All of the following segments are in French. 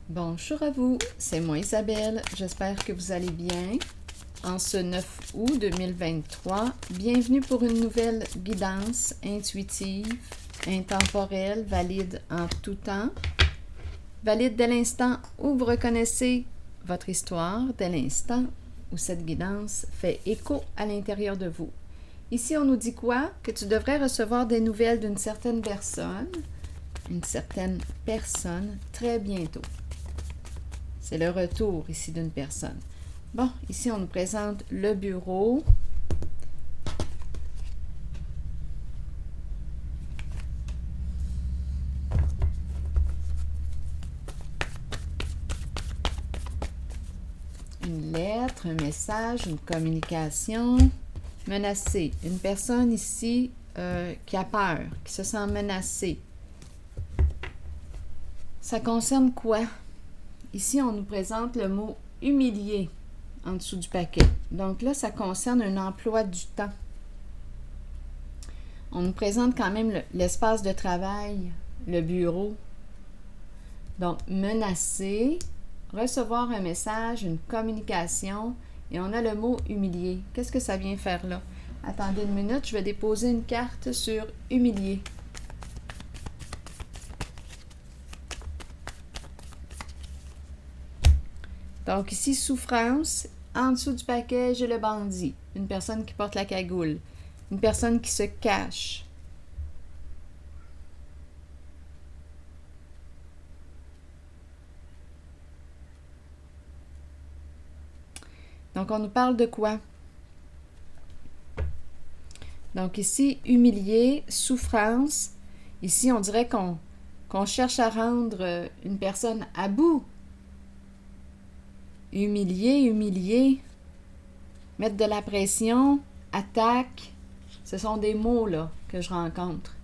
Bonjour à vous, c'est moi Isabelle, j'espère que vous allez bien. En ce 9 août 2023, bienvenue pour une nouvelle guidance intuitive, intemporelle, valide en tout temps. Valide dès l'instant où vous reconnaissez votre histoire, dès l'instant où cette guidance fait écho à l'intérieur de vous. Ici, on nous dit quoi? Que tu devrais recevoir des nouvelles d'une certaine personne, très bientôt. C'est le retour ici d'une personne. Bon, ici, on nous présente le bureau. Une lettre, un message, une communication. Menacé. Une personne ici qui a peur, qui se sent menacée. Ça concerne quoi? Ici, on nous présente le mot « humilié » en dessous du paquet. Donc là, ça concerne un emploi du temps. On nous présente quand même l'espace de travail, le bureau. Donc, menacer, recevoir un message, une communication, et on a le mot « humilié ». Qu'est-ce que ça vient faire là? Attendez une minute, je vais déposer une carte sur « humilié ». Donc ici, souffrance, en dessous du paquet, j'ai le bandit, une personne qui porte la cagoule, une personne qui se cache. Donc on nous parle de quoi? Donc ici, humilié, souffrance. Ici, on dirait qu'on cherche à rendre une personne à bout. Humilier, mettre de la pression, attaque, ce sont des mots là que je rencontre.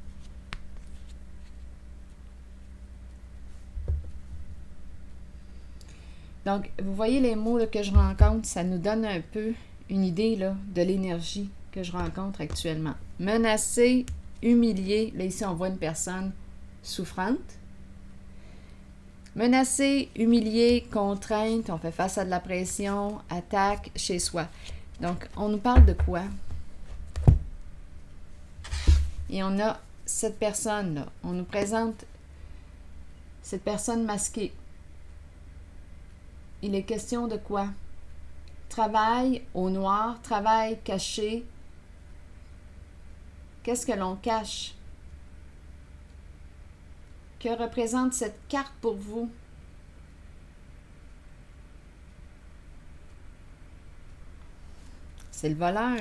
Donc, vous voyez les mots là, que je rencontre, ça nous donne un peu une idée là, de l'énergie que je rencontre actuellement. Menacer, humilier, là ici on voit une personne souffrante. Menacer, humilier, contrainte, on fait face à de la pression, attaque chez soi. Donc, on nous parle de quoi? Et on a cette personne-là. On nous présente cette personne masquée. Il est question de quoi? Travail au noir, travail caché. Qu'est-ce que l'on cache? Que représente cette carte pour vous? C'est le voleur.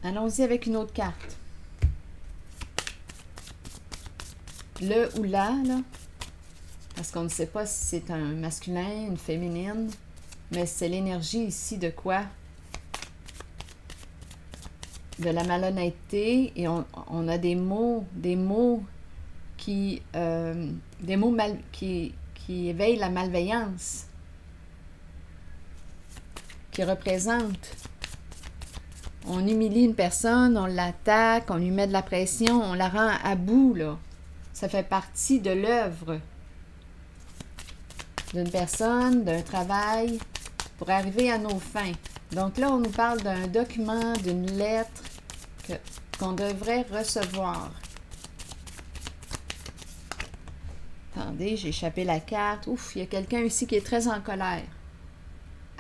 Allons-y avec une autre carte. Le ou la, là, parce qu'on ne sait pas si c'est un masculin, une féminine, mais c'est l'énergie ici de quoi? De la malhonnêteté, et on a des mots qui éveillent la malveillance, qui représentent. On humilie une personne, on l'attaque, on lui met de la pression, on la rend à bout, là. Ça fait partie de l'œuvre d'une personne, d'un travail, pour arriver à nos fins. Donc là, on nous parle d'un document, d'une lettre qu'on devrait recevoir. Attendez, j'ai échappé la carte. Ouf, il y a quelqu'un ici qui est très en colère.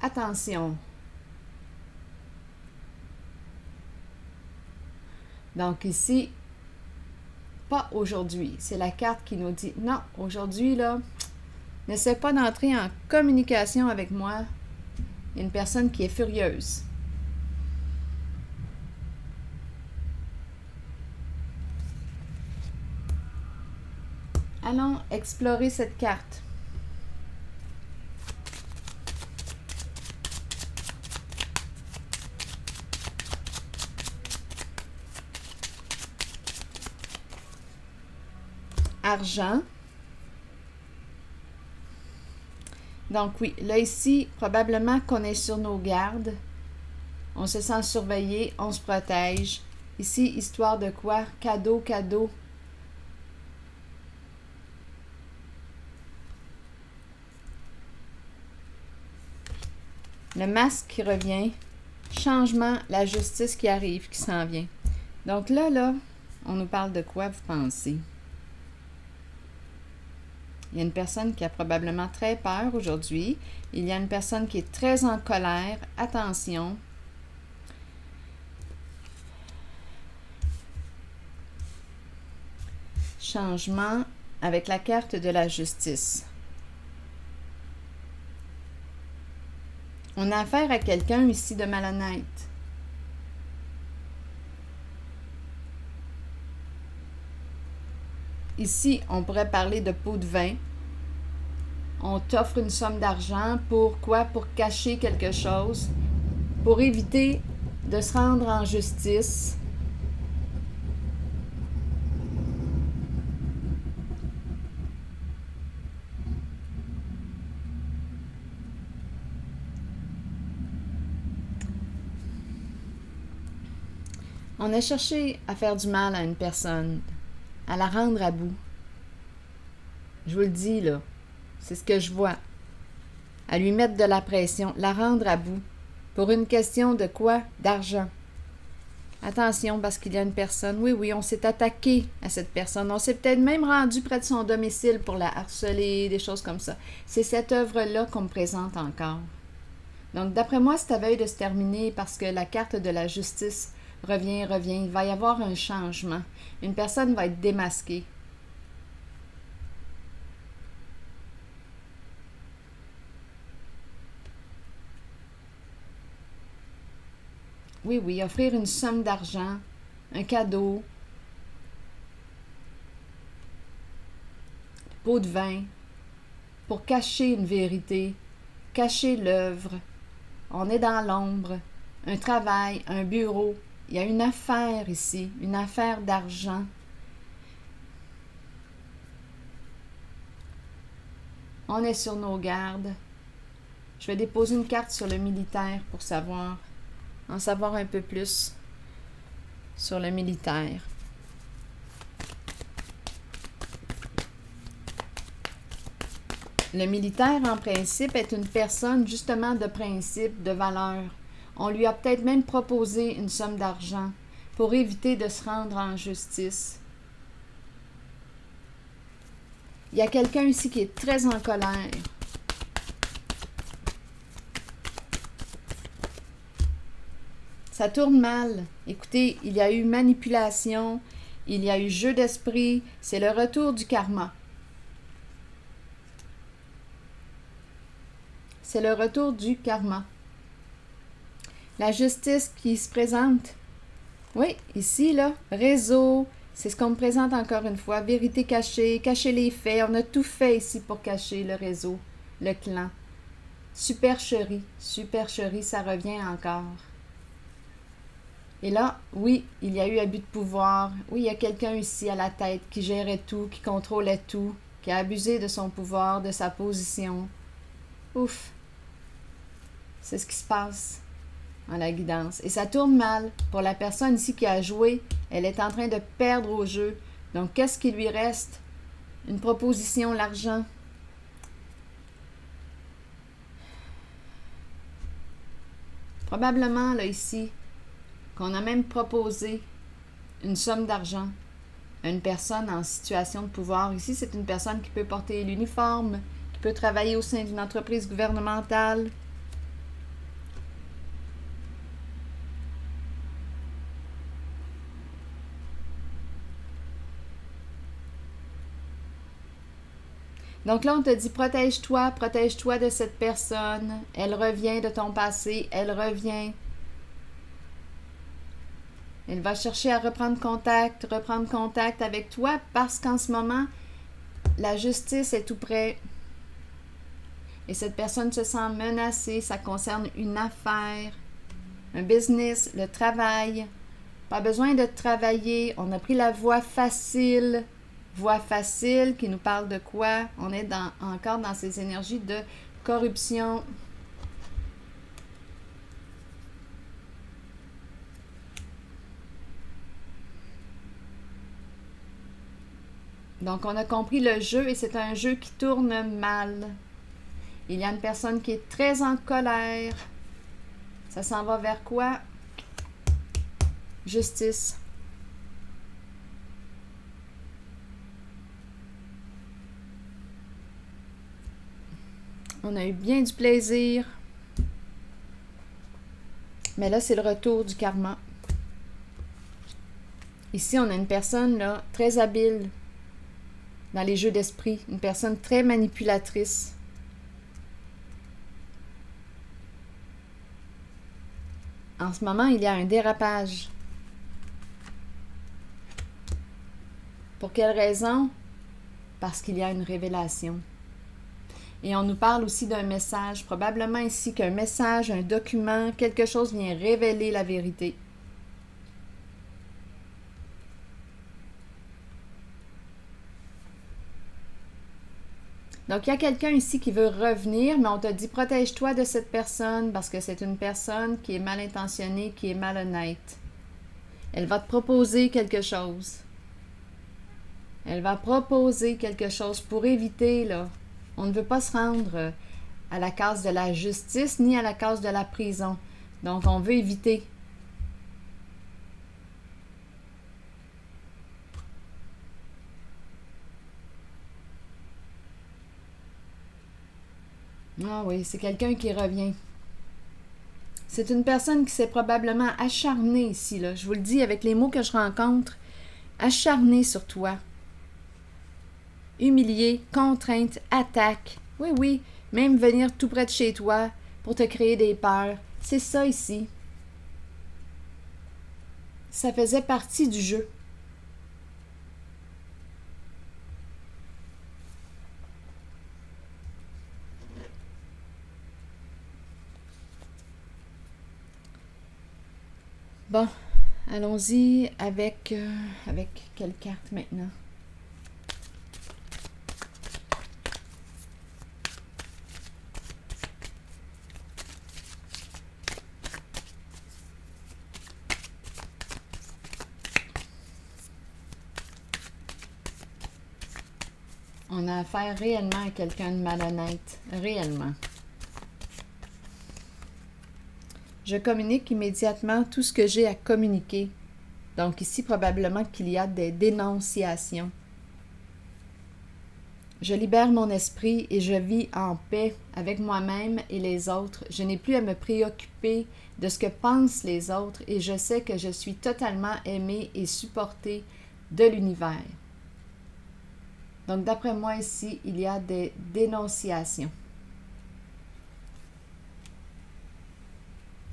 Attention. Donc ici, pas aujourd'hui. C'est la carte qui nous dit, non, aujourd'hui, là, n'essaie pas d'entrer en communication avec moi. Il y a une personne qui est furieuse. Allons explorer cette carte. Argent. Donc oui, là ici, probablement qu'on est sur nos gardes. On se sent surveillé, on se protège. Ici, histoire de quoi? Cadeau, cadeau. Le masque qui revient. Changement, la justice qui arrive, qui s'en vient. Donc là, on nous parle de quoi, vous pensez? Il y a une personne qui a probablement très peur aujourd'hui. Il y a une personne qui est très en colère. Attention. Changement avec la carte de la justice. On a affaire à quelqu'un ici de malhonnête. Ici, on pourrait parler de pot de vin. On t'offre une somme d'argent. Pour quoi? Pour cacher quelque chose. Pour éviter de se rendre en justice. On a cherché à faire du mal à une personne, à la rendre à bout. Je vous le dis, là, c'est ce que je vois. À lui mettre de la pression, la rendre à bout. Pour une question de quoi? D'argent. Attention, parce qu'il y a une personne, oui, on s'est attaqué à cette personne. On s'est peut-être même rendu près de son domicile pour la harceler, des choses comme ça. C'est cette œuvre-là qu'on me présente encore. Donc, d'après moi, c'est à veille de se terminer parce que la carte de la justice revient. Il va y avoir un changement. Une personne va être démasquée. Oui, offrir une somme d'argent, un cadeau, pot de vin, pour cacher une vérité, cacher l'œuvre. On est dans l'ombre, un travail, un bureau. Il y a une affaire ici, une affaire d'argent. On est sur nos gardes. Je vais déposer une carte sur le militaire pour en savoir un peu plus sur le militaire. Le militaire, en principe, est une personne justement de principe, de valeur. On lui a peut-être même proposé une somme d'argent pour éviter de se rendre en justice. Il y a quelqu'un ici qui est très en colère. Ça tourne mal. Écoutez, il y a eu manipulation, il y a eu jeu d'esprit, c'est le retour du karma. C'est le retour du karma. La justice qui se présente. Oui, ici, là, réseau, c'est ce qu'on me présente encore une fois. Vérité cachée, cacher les faits. On a tout fait ici pour cacher le réseau, le clan. Supercherie, ça revient encore. Et là, oui, il y a eu abus de pouvoir. Oui, il y a quelqu'un ici à la tête qui gérait tout, qui contrôlait tout, qui a abusé de son pouvoir, de sa position. Ouf! C'est ce qui se passe en la guidance. Et ça tourne mal pour la personne ici qui a joué. Elle est en train de perdre au jeu. Donc, qu'est-ce qui lui reste? Une proposition, l'argent. Probablement, là, ici, qu'on a même proposé une somme d'argent à une personne en situation de pouvoir. Ici, c'est une personne qui peut porter l'uniforme, qui peut travailler au sein d'une entreprise gouvernementale. Donc là, on te dit protège-toi de cette personne. Elle revient de ton passé, elle revient. Elle va chercher à reprendre contact avec toi parce qu'en ce moment, la justice est tout près. Et cette personne se sent menacée. Ça concerne une affaire, un business, le travail. Pas besoin de travailler. On a pris la voie facile. Voie facile qui nous parle de quoi? On est encore dans ces énergies de corruption. Donc, on a compris le jeu et c'est un jeu qui tourne mal. Il y a une personne qui est très en colère. Ça s'en va vers quoi? Justice. On a eu bien du plaisir. Mais là, c'est le retour du karma. Ici, on a une personne là, très habile dans les jeux d'esprit. Une personne très manipulatrice. En ce moment, il y a un dérapage. Pour quelle raison? Parce qu'il y a une révélation. Et on nous parle aussi d'un message, probablement ici qu'un message, un document, quelque chose vient révéler la vérité. Donc, il y a quelqu'un ici qui veut revenir, mais on te dit protège-toi de cette personne parce que c'est une personne qui est mal intentionnée, qui est malhonnête. Elle va te proposer quelque chose. Elle va proposer quelque chose pour éviter, là. On ne veut pas se rendre à la case de la justice ni à la case de la prison. Donc, on veut éviter. Ah oui, c'est quelqu'un qui revient. C'est une personne qui s'est probablement acharnée ici, là. Je vous le dis avec les mots que je rencontre. Acharnée sur toi. Humiliée, contrainte, attaque. Oui, oui, même venir tout près de chez toi pour te créer des peurs. C'est ça ici. Ça faisait partie du jeu. Bon, allons-y avec quelle carte maintenant? On a affaire réellement à quelqu'un de malhonnête. Réellement. Je communique immédiatement tout ce que j'ai à communiquer. Donc ici, probablement qu'il y a des dénonciations. Je libère mon esprit et je vis en paix avec moi-même et les autres. Je n'ai plus à me préoccuper de ce que pensent les autres et je sais que je suis totalement aimée et supportée de l'univers. Donc, d'après moi, ici, il y a des dénonciations.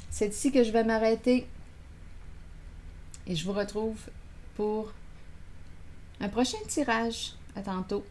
C'est ici que je vais m'arrêter et je vous retrouve pour un prochain tirage. À tantôt.